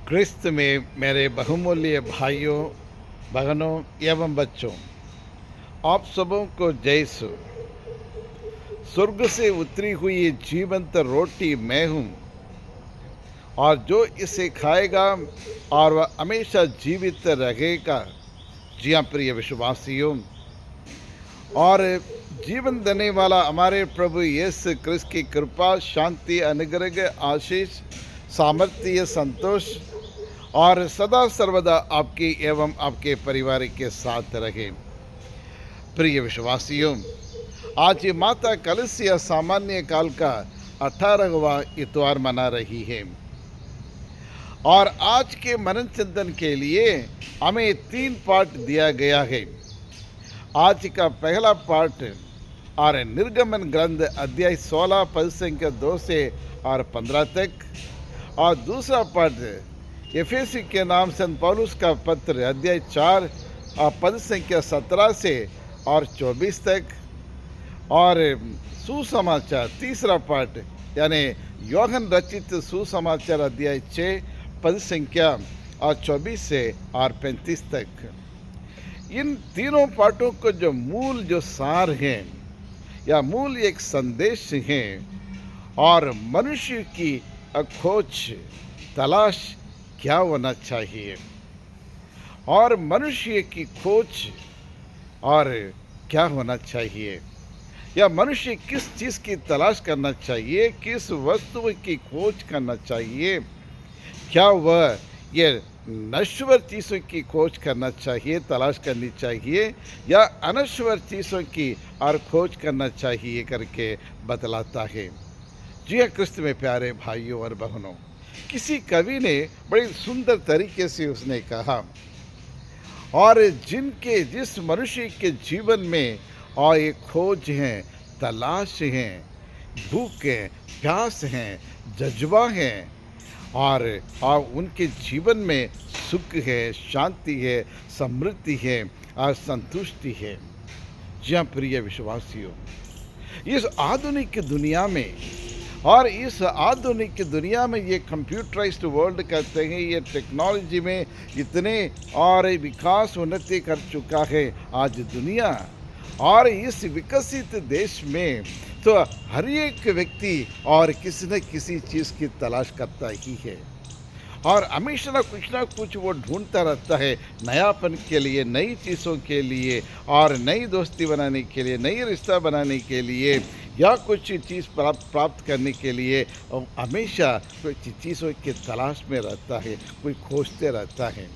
क्रिस्त में मेरे बहुमूल्य भाइयों, बहनों एवं बच्चों, आप सबों को जय सु। स्वर्ग से उतरी हुई ये जीवंत रोटी मैं हूँ, और जो इसे खाएगा और वह हमेशा जीवित रहेगा। जी हाँ प्रिय विश्वासियों, और जीवन देने वाला हमारे प्रभु यीशु क्रिस्त की कृपा, शांति, अनुग्रह, आशीष, सामर्थ्य, संतोष और सदा सर्वदा आपकी एवं आपके परिवार के साथ रहे। प्रिय विश्वासियों, आज ये माता कलसिया सामान्य काल का 18वां इतवार मना रही है, और आज के मनन चिंतन के लिए हमें 3 पाठ दिया गया है। आज का पहला पाठ और निर्गमन ग्रंथ अध्याय 16 पद संख्या 2 से और 15 तक, और दूसरा पाठ एफेसी के नाम संत पौलुस का पत्र अध्याय 4 और पद संख्या 17 से और 24 तक, और सुसमाचार तीसरा पाठ यानी योहन रचित सुसमाचार अध्याय 6 पद संख्या और 24 से और 35 तक। इन तीनों पाठों को जो सार है या मूल एक संदेश है, और मनुष्य की खोज तलाश क्या होना चाहिए, और मनुष्य की खोज और क्या होना चाहिए, या मनुष्य किस चीज़ की तलाश करना चाहिए, किस वस्तु की खोज करना चाहिए, क्या वह ये नश्वर चीज़ों की खोज करना चाहिए, तलाश करनी चाहिए, या अनश्वर चीज़ों की और खोज करना चाहिए करके बतलाता है। जी हाँ क्रिस्त में प्यारे भाइयों और बहनों, किसी कवि ने बड़ी सुंदर तरीके से उसने कहा, और जिस मनुष्य के जीवन में और ये खोज हैं, तलाश हैं, भूख है, प्यास हैं, जज्बा हैं, और उनके जीवन में सुख है, शांति है, समृद्धि है और संतुष्टि है। जी हाँ प्रिय विश्वासियों, इस आधुनिक दुनिया में, और इस आधुनिक दुनिया में ये कंप्यूटराइज्ड वर्ल्ड कहते हैं, ये टेक्नोलॉजी में इतने और विकास उन्नति कर चुका है आज दुनिया, और इस विकसित देश में तो हर एक व्यक्ति और किसी न किसी चीज़ की तलाश करता ही है, और हमेशा ना कुछ वो ढूंढता रहता है नयापन के लिए, नई चीज़ों के लिए, और नई दोस्ती बनाने के लिए, नई रिश्ता बनाने के लिए, या कुछ चीज़ प्राप्त करने के लिए हमेशा कोई चीज़ों की तलाश में रहता है, कोई खोजते रहता है।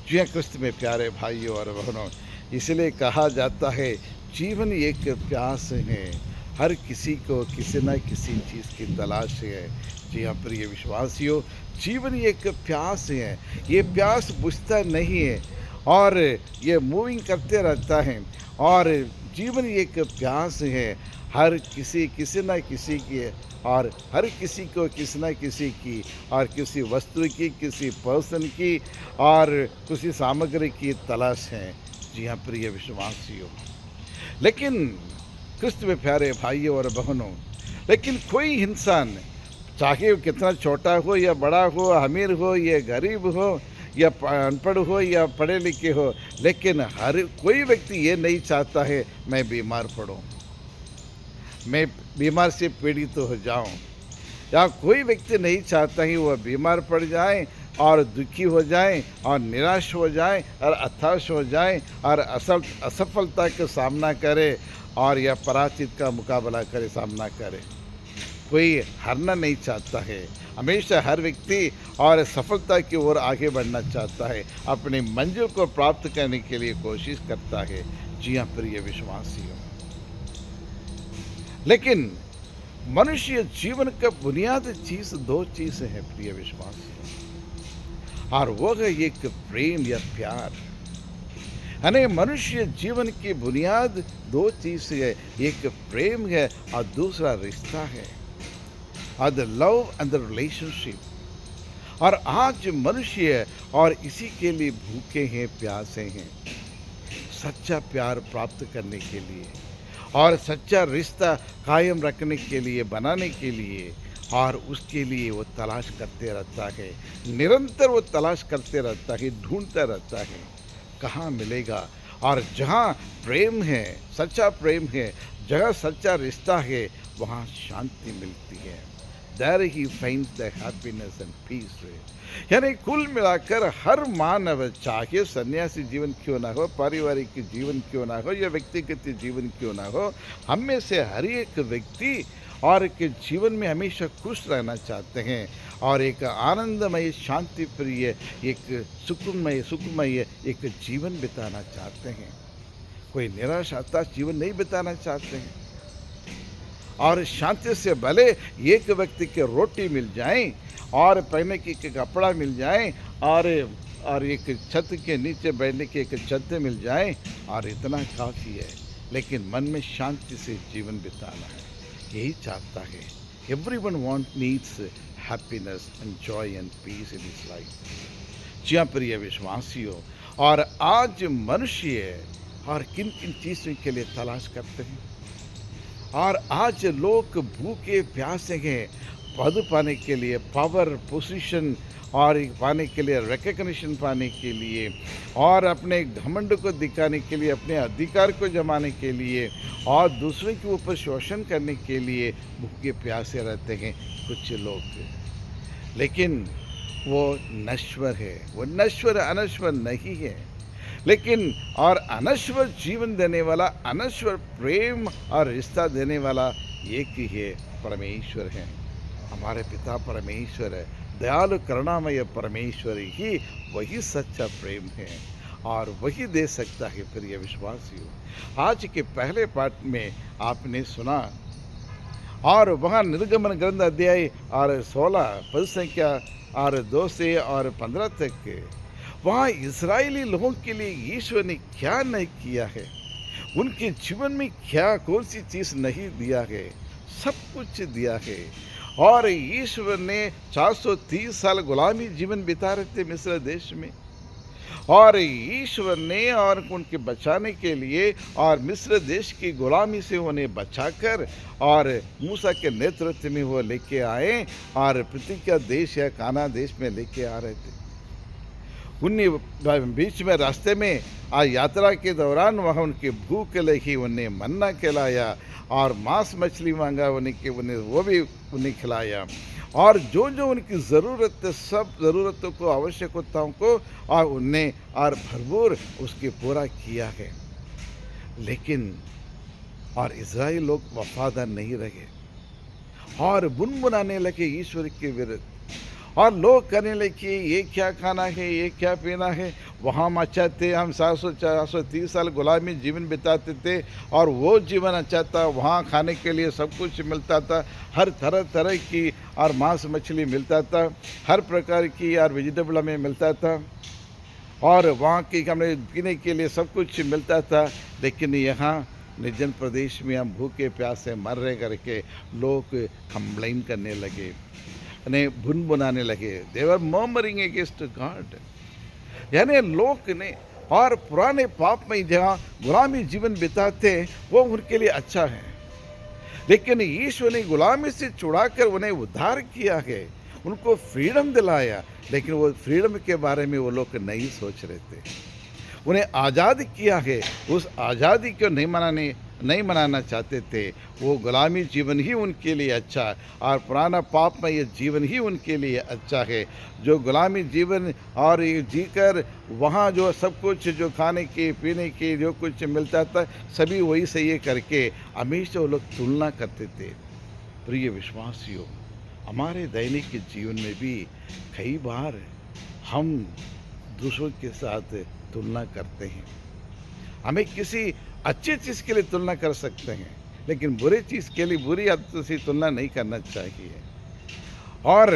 जी हाँ क्रिस्त में प्यारे भाइयों और बहनों, इसलिए कहा जाता है जीवन एक प्यास है, हर किसी को किसी न किसी चीज़ की तलाश है। जी हाँ प्रिय विश्वासियों, जीवन एक प्यास है, ये प्यास बुझता नहीं है, और ये मूविंग करते रहता है, और जीवन एक प्यास है, हर किसी न किसी की, और हर किसी को किसी न किसी की, और किसी वस्तु की, किसी पर्सन की, और किसी सामग्री की तलाश है। जी हाँ प्रिय विश्वासियों, लेकिन क्रिस्त में प्यारे भाइयों और बहनों, लेकिन कोई इंसान, चाहे वो कितना छोटा हो या बड़ा हो, अमीर हो या गरीब हो, या अनपढ़ हो या पढ़े लिखे हो, लेकिन हर कोई व्यक्ति ये नहीं चाहता है मैं बीमार पड़ूं, मैं बीमार से पीड़ित हो जाऊं, या कोई व्यक्ति नहीं चाहता ही वह बीमार पड़ जाए और दुखी हो जाए और निराश हो जाए और हताश हो जाए और असफलता का सामना करे, और यह पराजित का मुकाबला करे, सामना करे। कोई हारना नहीं चाहता है, हमेशा हर व्यक्ति और सफलता की ओर आगे बढ़ना चाहता है, अपनी मंजिल को प्राप्त करने के लिए कोशिश करता है। जी हाँ प्रिय विश्वासियों, लेकिन मनुष्य जीवन का बुनियादी चीज़ 2 चीज़ है प्रिय विश्वासियों, और वो है एक प्रेम या प्यार। यानी मनुष्य जीवन की बुनियाद 2 चीज़ है, एक प्रेम है और दूसरा रिश्ता है, और the love and the relationship. और आज मनुष्य और इसी के लिए भूखे हैं, प्यासे हैं, सच्चा प्यार प्राप्त करने के लिए, और सच्चा रिश्ता कायम रखने के लिए, बनाने के लिए, और उसके लिए वो तलाश करते रहता है, निरंतर वो तलाश करते रहता है, ढूंढता रहता है कहाँ मिलेगा। और जहाँ प्रेम है, सच्चा प्रेम है, जहाँ सच्चा रिश्ता है, वहाँ शांति मिलती है। There he finds the happiness and peace. यानी कुल मिलाकर हर मानव, चाहे सन्यासी जीवन क्यों ना हो, पारिवारिक जीवन क्यों ना हो या व्यक्तिगत जीवन क्यों ना हो, हम में से हर एक व्यक्ति और के जीवन में हमेशा खुश रहना चाहते हैं और एक आनंदमय, शांति प्रिय, एक सुखमय एक जीवन बिताना चाहते हैं। कोई निराशाता जीवन नहीं बिताना चाहते हैं। और शांति से भले एक व्यक्ति के रोटी मिल जाए और पहनने की एक कपड़ा मिल जाए और एक छत के नीचे बैठने की एक छत मिल जाए और इतना काफ़ी है, लेकिन मन में शांति से जीवन बिताना है, यही चाहता है। Everyone needs happiness and joy and peace in his life. जी हाँ प्रिय विश्वासियों, और आज मनुष्य और किन किन चीज़ों के लिए तलाश करते हैं, और आज लोग भूखे प्यासे हैं पद पाने के लिए, पावर पोजीशन और पाने के लिए, रिकग्निशन पाने के लिए, और अपने घमंड को दिखाने के लिए, अपने अधिकार को जमाने के लिए और दूसरों के ऊपर शोषण करने के लिए भूखे प्यासे रहते हैं कुछ लोग। लेकिन वो नश्वर है, वो नश्वर अनश्वर नहीं है। लेकिन और अनश्वर जीवन देने वाला, अनश्वर प्रेम और रिश्ता देने वाला एक ही है, परमेश्वर है। हमारे पिता परमेश्वर है, दयालु करुणामय परमेश्वर ही वही सच्चा प्रेम है और वही दे सकता है। प्रिय विश्वासियों, आज के पहले पाठ में आपने सुना और वहाँ निर्गमन ग्रंथ अध्याय और 16 पद संख्या और 2 से और 15 तक, वहाँ इस्राएली लोगों के लिए ईश्वर ने क्या नहीं किया है, उनके जीवन में क्या कौन सी चीज़ नहीं दिया है, सब कुछ दिया है। और ईश्वर ने 430 साल गुलामी जीवन बिता रहे थे मिस्र देश में, और ईश्वर ने और उनके बचाने के लिए और मिस्र देश की गुलामी से उन्हें बचाकर और मूसा के नेतृत्व में वो लेके आए और प्रतिज्ञा देश या काना देश में लेके आ रहे थे। उन्हें बीच में रास्ते में यात्रा के दौरान वहाँ उनकी भूख लगी, उन्हें मन्ना खिलाया और मांस मछली मांगा, उन्हें वो भी उन्हें खिलाया, और जो जो उनकी ज़रूरत, सब ज़रूरतों को, आवश्यकताओं को और उन्हें और भरपूर उसके पूरा किया है। लेकिन और इज़राइल लोग वफादार नहीं रहे और बुनबुनाने लगे ईश्वर के विरुद्ध, और लोग करने लगे ये क्या खाना है, ये क्या पीना है। वहाँ हम अच्छा थे, हम 430 साल गुलामी जीवन बिताते थे और वो जीवन अच्छा था, वहाँ खाने के लिए सब कुछ मिलता था, हर तरह तरह की और मांस मछली मिलता था, हर प्रकार की और वेजिटेबल हमें मिलता था, और वहाँ की हमें पीने के लिए सब कुछ मिलता था। लेकिन यहाँ निर्जन प्रदेश में हम भूखे प्यासे मर रहे करके लोग कंप्लेन करने लगे, बुनबुनाने लगे। दे वर मर्मरिंग अगेंस्ट गॉड। यानी लोग ने और पुराने पाप में जहाँ गुलामी जीवन बिताते वो उनके लिए अच्छा है, लेकिन ईश्वर ने गुलामी से छुड़ाकर उन्हें उद्धार किया है, उनको फ्रीडम दिलाया, लेकिन वो फ्रीडम के बारे में वो लोग नहीं सोच रहे थे। उन्हें आज़ाद किया है, उस आज़ादी को नहीं मनाना चाहते थे। वो गुलामी जीवन ही उनके लिए अच्छा और पुराना पापमय जीवन ही उनके लिए अच्छा है। जो गुलामी जीवन और ये जीकर वहाँ जो सब कुछ, जो खाने के पीने के जो कुछ मिलता था, सभी वही से ये करके हमेशा वो लोग तुलना करते थे। प्रिय विश्वासियों, हमारे दैनिक जीवन में भी कई बार हम दूसरों के साथ तुलना करते हैं। हमें किसी अच्छी चीज़ के लिए तुलना कर सकते हैं, लेकिन बुरी चीज़ के लिए बुरी आदतों से तुलना नहीं करना चाहिए। और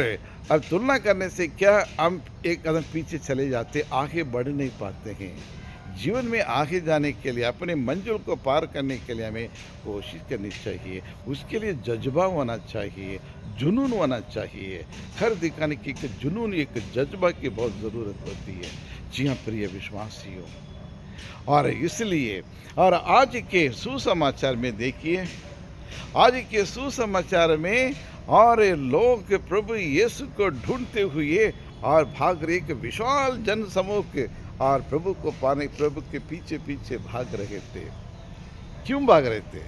अब तुलना करने से क्या, हम एक कदम पीछे चले जाते, आगे बढ़ नहीं पाते हैं। जीवन में आगे जाने के लिए, अपने मंजिल को पार करने के लिए हमें कोशिश करनी चाहिए। उसके लिए जज्बा होना चाहिए, जुनून होना चाहिए। हर दिखाने की एक जुनून, एक जज्बा की बहुत ज़रूरत होती है। जी हाँ प्रिय विश्वासियों, और इसलिए और आज के सुसमाचार में देखिए, आज के सुसमाचार में और ये लोग प्रभु यीशु को ढूंढते हुए और भाग रहे, एक विशाल जन समूह के और प्रभु को पाने प्रभु के पीछे पीछे भाग रहे थे। क्यों भाग रहे थे?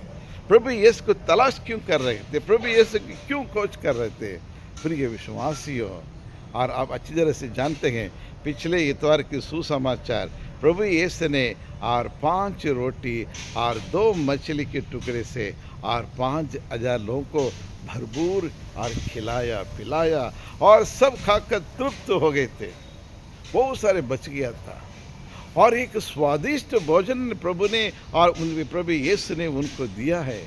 प्रभु यीशु को तलाश क्यों कर रहे थे? प्रभु यीशु की क्यों खोज कर रहे थे? प्रिय विश्वासियों, और आप अच्छी तरह से जानते हैं, पिछले इतवार के सुसमाचार प्रभु यीशु ने और 5 रोटी और 2 मछली के टुकड़े से और 5,000 लोगों को भरपूर और खिलाया पिलाया, और सब खाकर तृप्त हो गए थे। बहुत सारे बच गया था, और एक स्वादिष्ट भोजन प्रभु ने और प्रभु यीशु ने उनको दिया है,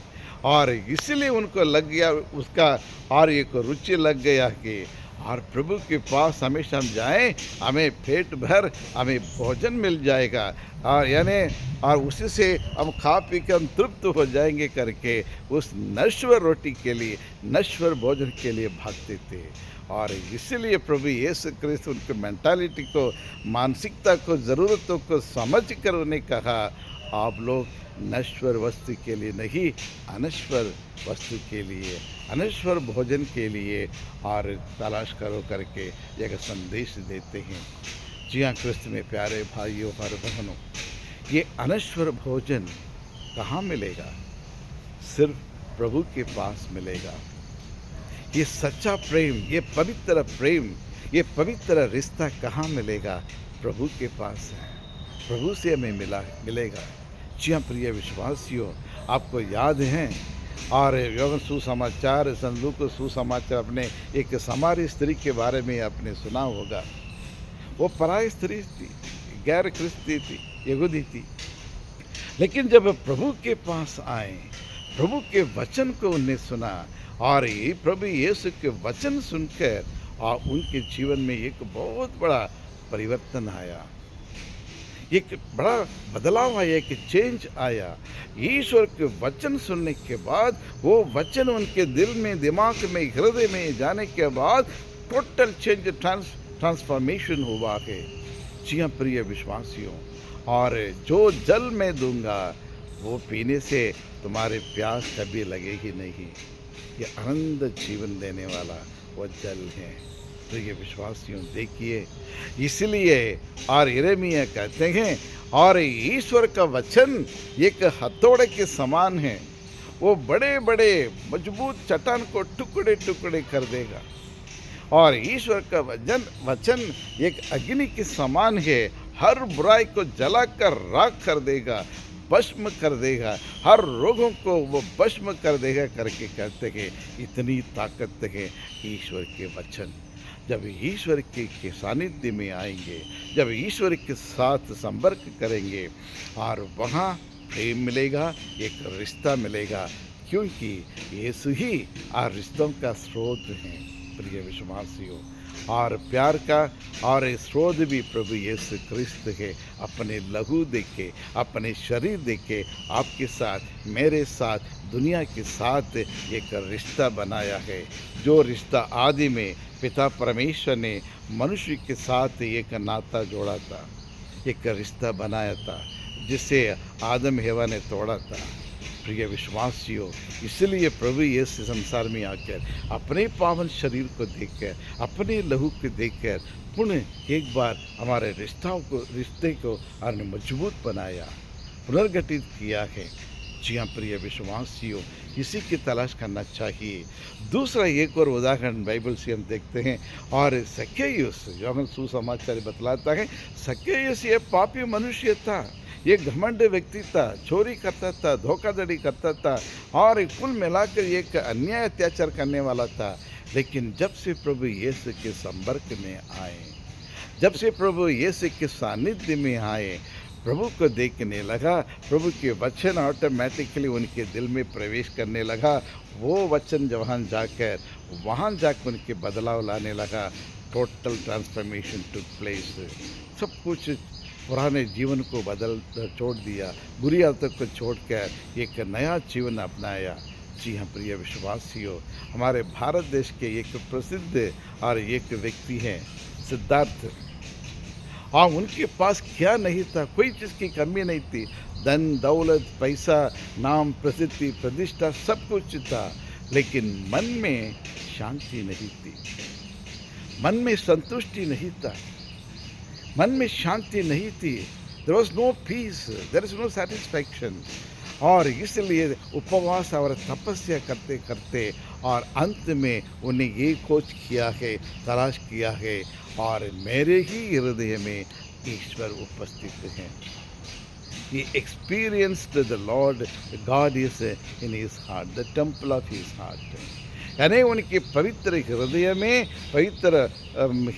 और इसलिए उनको लग गया उसका, और एक रुचि लग गया कि और प्रभु के पास हमेशा हम जाएं, हमें पेट भर हमें भोजन मिल जाएगा, और यानी और उसी से हम खा पी के हम तृप्त हो जाएंगे करके उस नश्वर रोटी के लिए, नश्वर भोजन के लिए भागते थे। और इसीलिए प्रभु यीशु क्रिस्त उनकी मेंटालिटी को, मानसिकता को, ज़रूरतों को समझ कर उन्हें कहा, आप लोग नश्वर वस्तु के लिए नहीं, अनश्वर वस्तु के लिए, अनश्वर भोजन के लिए और तलाश करो करके एक संदेश देते हैं। जी हाँ क्रिस्त में प्यारे भाइयों और बहनों, ये अनश्वर भोजन कहाँ मिलेगा? सिर्फ प्रभु के पास मिलेगा। ये सच्चा प्रेम, ये पवित्र प्रेम, ये पवित्र रिश्ता कहाँ मिलेगा? प्रभु के पास है, प्रभु से हमें मिलेगा। जी हाँ प्रिय विश्वासियों, आपको याद है और यूहन्ना सुसमाचार, संलूक सुसमाचार, अपने एक सामारी स्त्री के बारे में आपने सुना होगा। वो पराई स्त्री थी, गैर ख्रिस्ती थी, यहूदी थी, लेकिन जब प्रभु के पास आए, प्रभु के वचन को उन्हें सुना, और ये प्रभु यीशु के वचन सुनकर और उनके जीवन में एक बहुत बड़ा परिवर्तन आया, एक बड़ा बदलाव आया, एक चेंज आया। ईश्वर के वचन सुनने के बाद, वो वचन उनके दिल में, दिमाग में, हृदय में जाने के बाद टोटल चेंज, ट्रांसफॉर्मेशन हुआ है। जी हाँ प्रिय विश्वासियों, और जो जल मैं दूंगा वो पीने से तुम्हारे प्यास कभी लगेगी नहीं। ये आनंद जीवन देने वाला वो जल है। प्रिय विश्वासियों, देखिए, इसलिए और यिर्मयाह कहते हैं, और ईश्वर का वचन एक हथौड़े के समान है, वो बड़े बड़े मजबूत चट्टान को टुकड़े टुकड़े कर देगा। और ईश्वर का वचन एक अग्नि के समान है, हर बुराई को जलाकर राख कर देगा, भस्म कर देगा, हर रोगों को वो भस्म कर देगा करके कहते हैं। इतनी ताकत है ईश्वर के वचन। जब ईश्वर के सानिध्य में आएंगे, जब ईश्वर के साथ संपर्क करेंगे, और वहाँ प्रेम मिलेगा, एक रिश्ता मिलेगा, क्योंकि यीशु ही और रिश्तों का स्रोत है। प्रिय विश्वासियों, और प्यार का और स्रोत भी प्रभु यीशु क्रिस्त है। अपने लहू देके, अपने शरीर देके आपके साथ, मेरे साथ, दुनिया के साथ एक रिश्ता बनाया है। जो रिश्ता आदि में पिता परमेश्वर ने मनुष्य के साथ एक नाता जोड़ा था, एक रिश्ता बनाया था, जिसे आदम हवा ने तोड़ा था। प्रिय विश्वासियों, इसलिए प्रभु यीशु संसार में आकर अपने पावन शरीर को देखकर, अपने लहू को देखकर पुनः एक बार हमारे रिश्ते को और मजबूत बनाया, पुनर्गठित किया है। जी हाँ प्रिय विश्वासियों, इसी की तलाश करना चाहिए। दूसरा एक और उदाहरण बाइबल से हम देखते हैं, और सक्केयुस, यूहन्ना सुसमाचार बतलाता है, सक्केयुस ये पापी मनुष्य था, ये घमंड व्यक्ति था, चोरी करता था, धोखाधड़ी करता था, और कुल मिलाकर एक अन्याय अत्याचार करने वाला था। लेकिन जब से प्रभु यीशु के संपर्क में आए, जब से प्रभु यीशु के सानिध्य में आए, प्रभु को देखने लगा, प्रभु के वचन ऑटोमेटिकली उनके दिल में प्रवेश करने लगा। वो वचन वहाँ जाकर उनके बदलाव लाने लगा। Total transformation took place. सब कुछ पुराने जीवन को छोड़ दिया, बुरी आदतों को छोड़कर एक नया जीवन अपनाया। जी हाँ प्रिय विश्वासियों, हमारे भारत देश के एक प्रसिद्ध और एक व्यक्ति हैं सिद्धार्थ। और उनके पास क्या नहीं था, कोई चीज़ की कमी नहीं थी, धन दौलत, पैसा, नाम, प्रसिद्धि, प्रतिष्ठा, सब कुछ था। लेकिन मन में शांति नहीं थी, मन में संतुष्टि नहीं था, मन में शांति नहीं थी। There was no peace, there is no satisfaction. और इसलिए उपवास और तपस्या करते करते और अंत में उन्हें ये खोज किया है, तलाश किया है, और मेरे ही हृदय में ईश्वर उपस्थित हैं। He experienced the Lord, God is in his heart, the temple of his heart. यानी उनके पवित्र हृदय में, पवित्र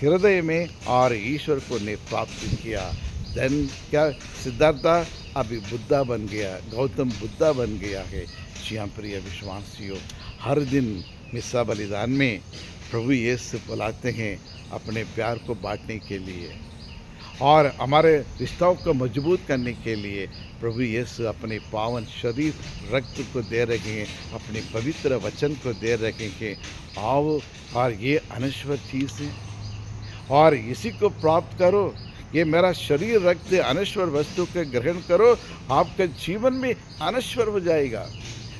हृदय में और ईश्वर को ने प्राप्त किया। देन क्या सिद्धार्था अभी बुद्धा बन गया, गौतम बुद्धा बन गया है। जी हाँ प्रिय विश्वासियों, हर दिन मिस्सा बलिदान में प्रभु यीशु बुलाते हैं अपने प्यार को बांटने के लिए और हमारे रिश्तों को मजबूत करने के लिए। प्रभु यीशु अपने पावन शरीर रक्त को दे रहे हैं, अपने पवित्र वचन को दे रहे हैं। आओ और ये अनश्वर चीज़ है और इसी को प्राप्त करो। ये मेरा शरीर रक्त अनश्वर वस्तु के ग्रहण करो, आपका जीवन में अनश्वर हो जाएगा,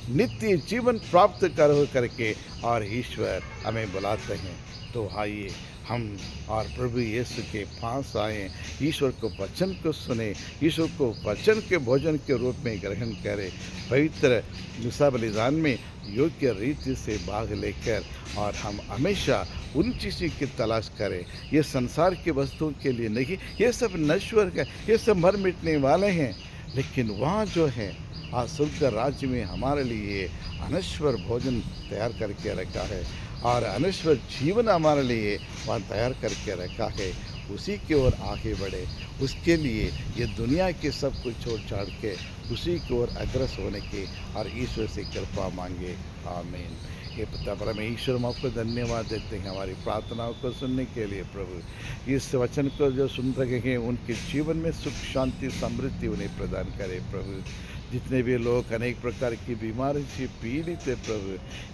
नित्य जीवन प्राप्त करो करके और ईश्वर हमें बुलाते हैं। तो आइए हम और प्रभु यीशु के पास आए, ईश्वर को वचन को सुने, ईश्वर को वचन के भोजन के रूप में ग्रहण करें, पवित्र मिस्सा बलिदान में योग्य रीति से भाग लेकर, और हम हमेशा उन चीज़ों की तलाश करें। ये संसार की वस्तुओं के लिए नहीं, ये सब नश्वर है, ये सब मर मिटने वाले हैं, लेकिन वहाँ जो है आज स्वर्ग राज्य में हमारे लिए अनश्वर भोजन तैयार करके रखा है और अनश्वर जीवन हमारे लिए वहाँ तैयार करके रखा है। उसी की ओर आगे बढ़े, उसके लिए ये दुनिया के सब कुछ छोड़ छाड़ के उसी की ओर अग्रसर होने की और ईश्वर से कृपा मांगे। आमीन। हे पिता परमेश्वर, हम आपको धन्यवाद देते हैं हमारी प्रार्थनाओं को सुनने के लिए। प्रभु इस वचन को जो सुन रहे हैं उनके जीवन में सुख शांति समृद्धि उन्हें प्रदान करे। प्रभु जितने भी लोग अनेक प्रकार की बीमारी से पीड़ित है प्रभु,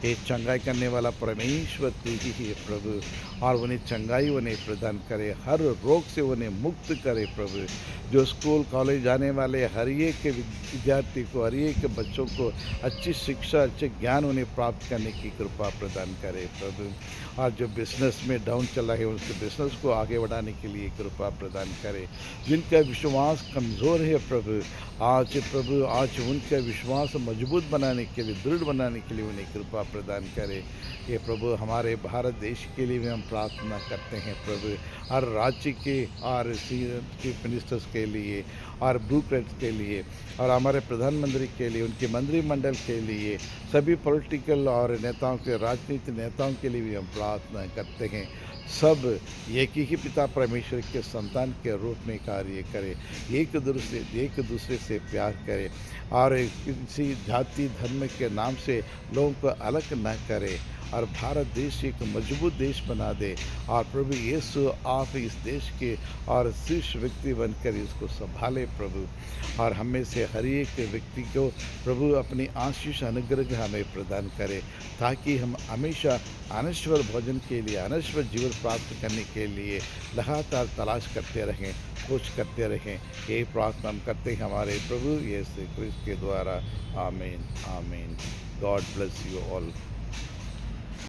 ये चंगाई करने वाला परमेश्वर तू ही है प्रभु, और उन्हें चंगाई उन्हें प्रदान करे, हर रोग से उन्हें मुक्त करे प्रभु। जो स्कूल कॉलेज जाने वाले हर एक के विद्यार्थी को, हर एक के बच्चों को अच्छी शिक्षा, अच्छे ज्ञान उन्हें प्राप्त करने की कृपा प्रदान करे प्रभु। और जो बिजनेस में डाउन चला है उसके बिजनेस को आगे बढ़ाने के लिए कृपा प्रदान करे। जिनका विश्वास कमज़ोर है प्रभु, आज उनका विश्वास मजबूत बनाने के लिए, दृढ़ बनाने के लिए उन्हें कृपा प्रदान करे। ये प्रभु हमारे भारत देश के लिए भी हम प्रार्थना करते हैं प्रभु, हर राज्य के और चीफ मिनिस्टर्स के लिए और ब्यूरोक्रेट्स के लिए और हमारे प्रधानमंत्री के लिए, उनके मंत्रिमंडल के लिए, सभी पॉलिटिकल और नेताओं के, राजनीतिक नेताओं के लिए भी हम प्रार्थना करते हैं। सब एक ही पिता परमेश्वर के संतान के रूप में कार्य करे, एक दूसरे से प्यार करे और किसी जाति धर्म के नाम से लोगों को अलग न करे और भारत देश एक मजबूत देश बना दे। और प्रभु यीशु आप इस देश के और शीर्ष व्यक्ति बनकर इसको संभाले प्रभु, और हमें से हर एक व्यक्ति को प्रभु अपनी आशीष अनुग्रह हमें प्रदान करे, ताकि हम हमेशा अनश्वर भोजन के लिए, अनश्वर जीवन प्राप्त करने के लिए लगातार तलाश करते रहें, खोज करते रहें। यही प्रार्थना हम करते हैं हमारे प्रभु यीशु क्रिस्त के द्वारा। आमीन आमीन। God bless you all.